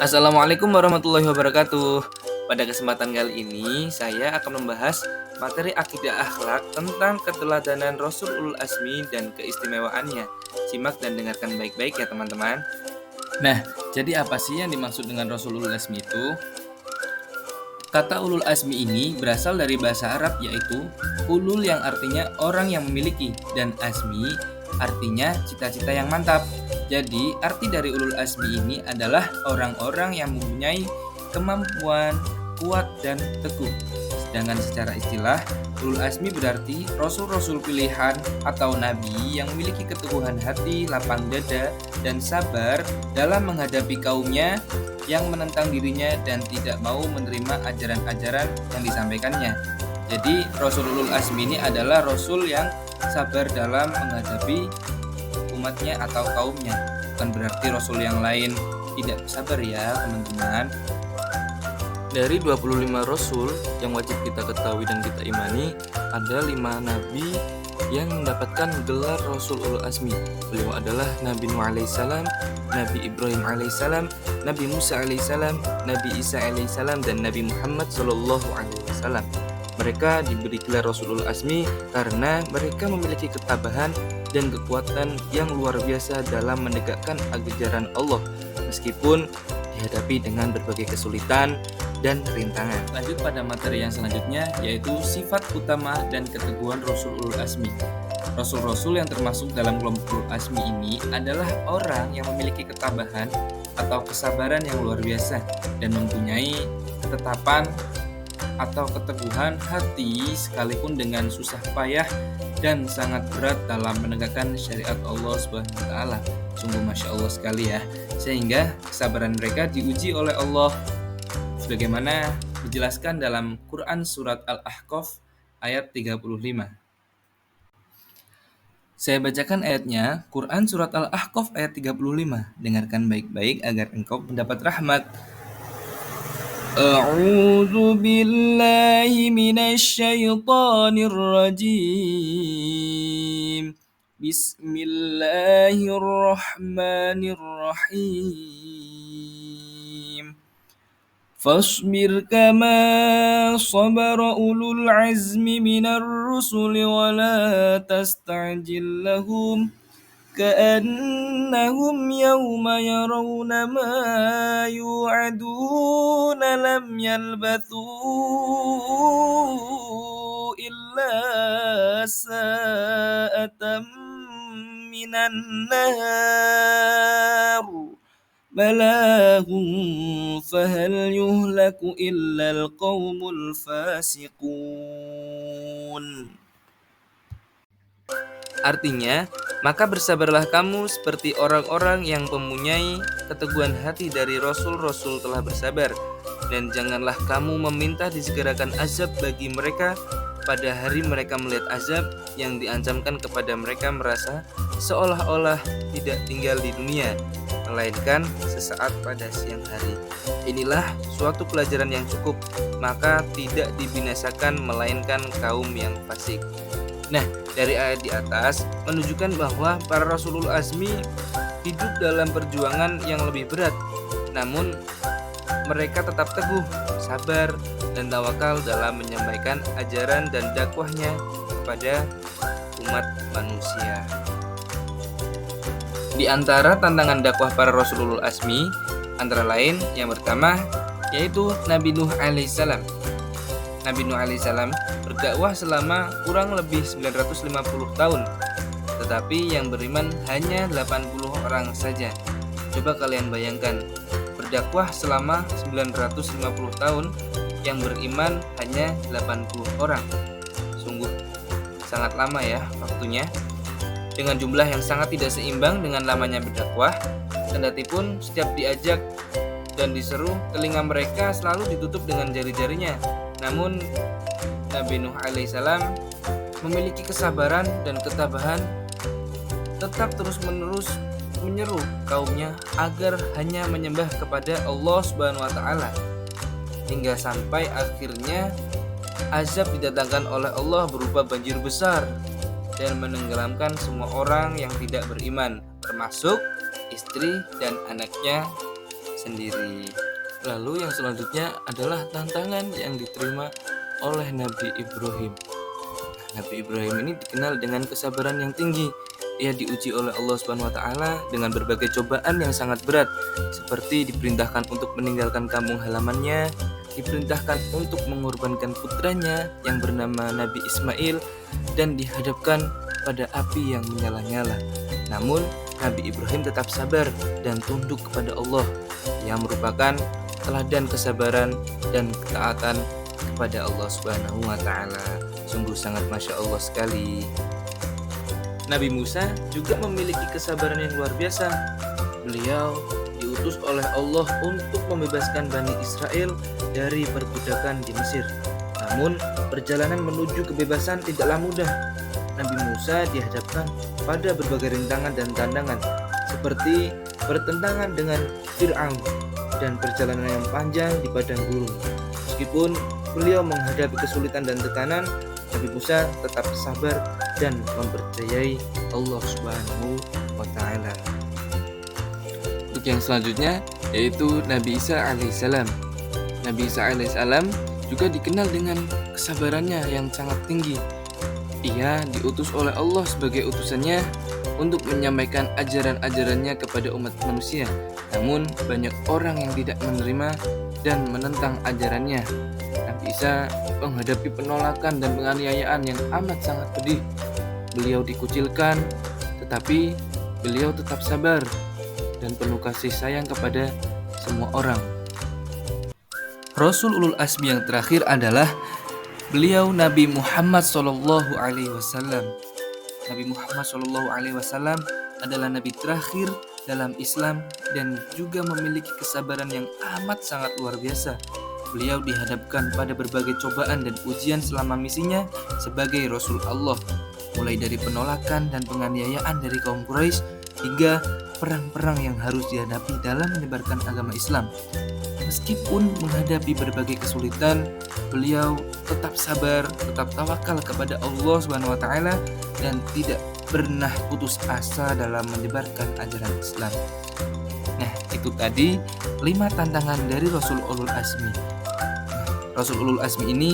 Assalamualaikum warahmatullahi wabarakatuh. Pada kesempatan kali ini, saya akan membahas materi akidah akhlak tentang keteladanan Rasul Ulul Azmi dan keistimewaannya. Simak dan dengarkan baik-baik ya teman-teman. Nah, jadi apa sih yang dimaksud dengan Rasul Ulul Azmi itu? Kata Ulul Azmi ini berasal dari bahasa Arab yaitu ulul yang artinya orang yang memiliki dan azmi artinya cita-cita yang mantap. Jadi arti dari Ulul Azmi ini adalah orang-orang yang mempunyai kemampuan kuat dan teguh. Sedangkan secara istilah, Ulul Azmi berarti rasul-rasul pilihan atau nabi yang memiliki keteguhan hati, lapang dada, dan sabar dalam menghadapi kaumnya yang menentang dirinya dan tidak mau menerima ajaran-ajaran yang disampaikannya. Jadi Rasul Ulul Azmi ini adalah Rasul yang sabar dalam menghadapi umatnya atau kaumnya. Bukan berarti Rasul yang lain tidak sabar ya teman-teman. Dari 25 Rasul yang wajib kita ketahui dan kita imani, ada 5 Nabi yang mendapatkan gelar Rasul Ulul Azmi. Beliau adalah Nabi Nuh alaihissalam, Nabi Ibrahim alaihissalam, Nabi Musa alaihissalam, Nabi Isa alaihissalam, dan Nabi Muhammad sallallahu alaihi wasallam. Mereka diberi gelar Rasul Ulul Azmi karena mereka memiliki ketabahan dan kekuatan yang luar biasa dalam menegakkan ajaran Allah meskipun dihadapi dengan berbagai kesulitan dan rintangan. Lanjut pada materi yang selanjutnya, yaitu sifat utama dan keteguhan Rasul Ulul Azmi. Rasul-rasul yang termasuk dalam kelompok Ulul Azmi ini adalah orang yang memiliki ketabahan atau kesabaran yang luar biasa dan mempunyai ketetapan atau keteguhan hati sekalipun dengan susah payah dan sangat berat dalam menegakkan syariat Allah Subhanahu wa taala. Sungguh Masya Allah sekali ya. Sehingga kesabaran mereka diuji oleh Allah sebagaimana dijelaskan dalam Quran surat Al-Ahqaf ayat 35. Saya bacakan ayatnya, Quran surat Al-Ahqaf ayat 35. Dengarkan baik-baik agar engkau mendapat rahmat. A'udzu billahi minasy syaithanir rajim. Bismillahirrahmanirrahim. Fasbir kama sabara ulul azmi minar rusuli wa la tasta'jil lahum كأنهم يوم يرون ما يوعدون لم يلبثوا إلا ساعة من النهار بلاغ فهل يهلك إلا القوم الفاسقون. Artinya, maka bersabarlah kamu seperti orang-orang yang mempunyai keteguhan hati dari Rasul-Rasul telah bersabar. Dan janganlah kamu meminta disegerakan azab bagi mereka pada hari mereka melihat azab yang diancamkan kepada mereka merasa seolah-olah tidak tinggal di dunia, melainkan sesaat pada siang hari. Inilah suatu pelajaran yang cukup, maka tidak dibinasakan melainkan kaum yang fasik. Nah, dari ayat di atas menunjukkan bahwa para Rasulul Azmi hidup dalam perjuangan yang lebih berat. Namun, mereka tetap teguh, sabar, dan tawakal dalam menyampaikan ajaran dan dakwahnya kepada umat manusia. Di antara tantangan dakwah para Rasulul Azmi, antara lain yang pertama yaitu Nabi Nuh alaihissalam. Nabi Nuh alaihissalam berdakwah selama kurang lebih 950 tahun, tetapi yang beriman hanya 80 orang saja. Coba kalian bayangkan, berdakwah selama 950 tahun, yang beriman hanya 80 orang. Sungguh sangat lama ya waktunya, dengan jumlah yang sangat tidak seimbang dengan lamanya berdakwah. Kendatipun setiap diajak dan diseru, telinga mereka selalu ditutup dengan jari-jarinya. Namun Nabi Nuh alaihissalam memiliki kesabaran dan ketabahan, tetap terus-menerus menyeru kaumnya agar hanya menyembah kepada Allah Subhanahu wa taala, hingga sampai akhirnya azab didatangkan oleh Allah berupa banjir besar dan menenggelamkan semua orang yang tidak beriman, termasuk istri dan anaknya sendiri. Lalu yang selanjutnya adalah tantangan yang diterima oleh Nabi Ibrahim. Nabi Ibrahim ini dikenal dengan kesabaran yang tinggi. Ia diuji oleh Allah Subhanahu wa taala dengan berbagai cobaan yang sangat berat, seperti diperintahkan untuk meninggalkan kampung halamannya, diperintahkan untuk mengorbankan putranya yang bernama Nabi Ismail, dan dihadapkan pada api yang menyala-nyala. Namun, Nabi Ibrahim tetap sabar dan tunduk kepada Allah, yang merupakan teladan kesabaran dan ketaatan kepada Allah Subhanahu wa taala. Sungguh sangat Masya Allah sekali. Nabi Musa juga memiliki kesabaran yang luar biasa. Beliau diutus oleh Allah untuk membebaskan Bani Israel dari perbudakan di Mesir. Namun, perjalanan menuju kebebasan tidaklah mudah. Nabi Musa dihadapkan pada berbagai rintangan dan tantangan, seperti bertentangan dengan Fir'aun dan perjalanan yang panjang di padang gurun. Meskipun beliau menghadapi kesulitan dan tekanan, Nabi Musa tetap sabar dan mempercayai Allah Subhanahu wa taala. Untuk yang selanjutnya yaitu Nabi Isa alaihissalam. Nabi Isa alaihissalam juga dikenal dengan kesabarannya yang sangat tinggi. Ia diutus oleh Allah sebagai utusannya untuk menyampaikan ajaran-ajarannya kepada umat manusia. Namun banyak orang yang tidak menerima dan menentang ajarannya. Nabi Isa menghadapi penolakan dan penganiayaan yang amat sangat pedih. Beliau dikucilkan, tetapi beliau tetap sabar dan penuh kasih sayang kepada semua orang. Rasul ulul azmi yang terakhir adalah beliau Nabi Muhammad Shallallahu Alaihi Wasallam. Nabi Muhammad Shallallahu Alaihi Wasallam adalah nabi terakhir dalam Islam dan juga memiliki kesabaran yang amat sangat luar biasa. Beliau dihadapkan pada berbagai cobaan dan ujian selama misinya sebagai Rasul Allah, mulai dari penolakan dan penganiayaan dari kaum Quraisy hingga perang-perang yang harus dihadapi dalam menyebarkan agama Islam. Meskipun menghadapi berbagai kesulitan, beliau tetap sabar, tetap tawakal kepada Allah Subhanahu wa taala dan tidak pernah putus asa dalam menyebarkan ajaran Islam. Nah, itu tadi 5 tantangan dari Rasul Ulul Azmi. Rasul Ulul Azmi ini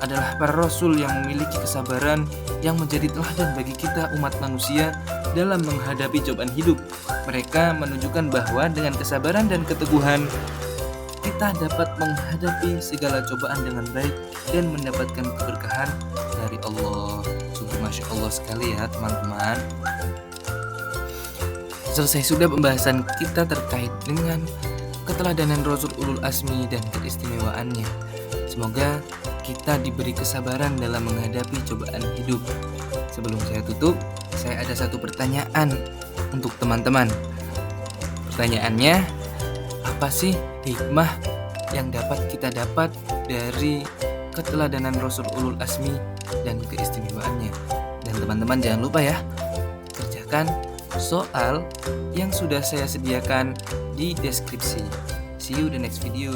adalah para rasul yang memiliki kesabaran yang menjadi teladan bagi kita umat manusia dalam menghadapi cobaan hidup. Mereka menunjukkan bahwa dengan kesabaran dan keteguhan kita dapat menghadapi segala cobaan dengan baik dan mendapatkan keberkahan dari Allah. Sungguh Masya Allah sekali ya teman-teman. Selesai sudah pembahasan kita terkait dengan keteladanan Rasul Ulul Azmi dan keistimewaannya. Semoga kita diberi kesabaran dalam menghadapi cobaan hidup. Sebelum saya tutup, saya ada satu pertanyaan untuk teman-teman. Pertanyaannya, apa sih hikmah yang dapat kita dapat dari keteladanan Rasul Ulul Azmi dan keistimewaannya? Dan teman-teman jangan lupa ya, kerjakan soal yang sudah saya sediakan di deskripsi. See you the next video.